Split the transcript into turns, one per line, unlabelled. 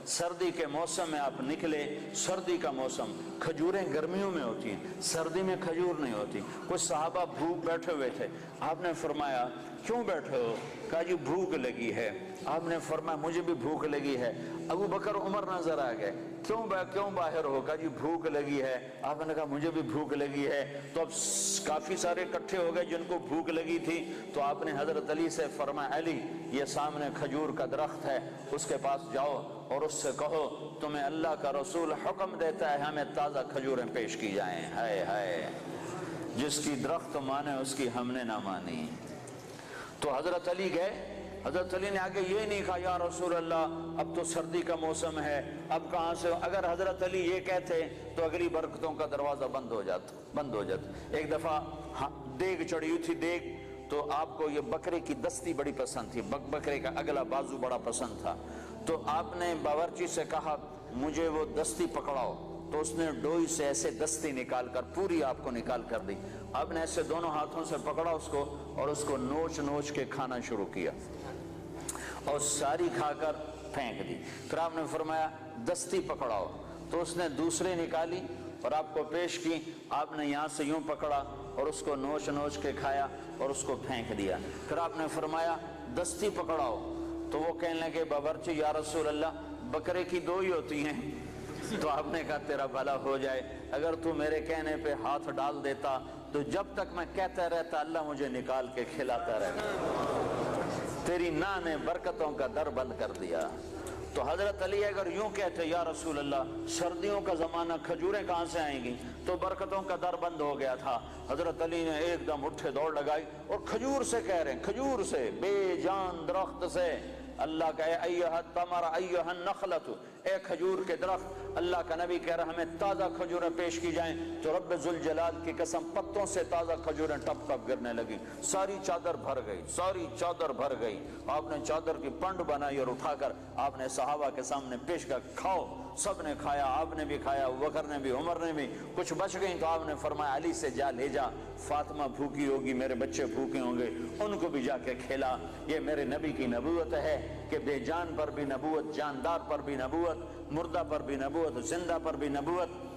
سردی کے موسم میں آپ نکلے، سردی کا موسم، کھجوریں گرمیوں میں ہوتی ہیں، سردی میں کھجور نہیں ہوتی۔ کچھ صحابہ بھوک بیٹھے ہوئے تھے، آپ نے فرمایا کیوں بیٹھے ہو؟ کہا جی بھوک لگی ہے۔ آپ نے فرمایا مجھے بھی بھوک لگی ہے۔ ابو بکر عمر نظر آ گئے، کیوں باہر ہو؟ کہا جی بھوک لگی ہے۔ آپ نے کہا مجھے بھی بھوک لگی ہے۔ تو اب کافی سارے اکٹھے ہو گئے جن کو بھوک لگی تھی، تو آپ نے حضرت علی سے فرمایا علی یہ سامنے کھجور کا درخت ہے، اس کے پاس جاؤ اور اس سے کہو تمہیں اللہ کا رسول حکم دیتا ہے ہمیں تازہ کھجوریں پیش کی جائیں۔ ہائے ہائے، جس کی درخت مانے اس کی ہم نے نہ مانی۔ تو حضرت علی گئے، حضرت علی نے آگے یہ نہیں کہا یا رسول اللہ اب تو سردی کا موسم ہے، اب کہاں سے؟ اگر حضرت علی یہ کہتے تو اگلی برکتوں کا دروازہ بند ہو جاتا۔ ایک دفعہ دیگ چڑھی ہوئی تھی، دیگ تو آپ کو یہ بکرے کی دستی بڑی پسند تھی، بکرے کا اگلا بازو بڑا پسند تھا، تو آپ نے باورچی سے کہا مجھے وہ دستی پکڑاؤ، تو اس نے ڈوئی سے ایسے دستی نکال کر پوری آپ کو نکال کر دی۔ آپ نے ایسے دونوں ہاتھوں سے پکڑا اس کو اور اس کو نوچ نوچ کے کھانا شروع کیا اور ساری کھا کر پھینک دی۔ پھر آپ نے فرمایا دستی پکڑاؤ، تو اس نے دوسری نکالی اور آپ کو پیش کی۔ آپ نے یہاں سے یوں پکڑا اور اس کو نوچ نوچ کے کھایا اور اس کو پھینک دیا۔ پھر آپ نے فرمایا دستی پکڑاؤ، تو وہ کہنے لگے باورچی یا رسول اللہ بکرے کی دو ہی ہوتی ہیں۔ تو آپ نے کہا تیرا بھلا ہو جائے، اگر تو میرے کہنے پہ ہاتھ ڈال دیتا تو جب تک میں کہتا رہتا اللہ مجھے نکال کے کھلاتا رہتا۔ تیری نا نے برکتوں کا در بند کر دیا۔ تو حضرت علی اگر یوں کہتے یا رسول اللہ سردیوں کا زمانہ کھجوریں کہاں سے آئیں گی، تو برکتوں کا در بند ہو گیا تھا۔ حضرت علی نے ایک دم اٹھے دوڑ لگائی اور کھجور سے کہہ رہے ہیں، کھجور سے، بے جان درخت سے اللہ کا ایھا التمر ایھا النخلۃ، اے کھجور کے درخت، اللہ کا نبی کہہ رہا ہمیں تازہ کھجوریں پیش کی جائیں، تو رب ذوالجلال کی قسم پتوں سے تازہ کھجوریں ٹپ ٹپ گرنے لگی، ساری چادر بھر گئی، ساری چادر بھر گئی۔ آپ نے چادر کی پنڈ بنائی اور اٹھا کر آپ نے صحابہ کے سامنے پیش کر کھاؤ۔ سب نے کھایا، آپ نے بھی کھایا، ابو بکر نے بھی، عمر نے بھی۔ کچھ بچ گئیں تو آپ نے فرمایا علی سے جا لے جا، فاطمہ بھوکی ہوگی، میرے بچے بھوکے ہوں گے، ان کو بھی جا کے کھلا۔ یہ میرے نبی کی نبوت ہے کہ بے جان پر بھی نبوت، جاندار پر بھی نبوت، مردہ پر بھی نبوت، زندہ پر بھی نبوت۔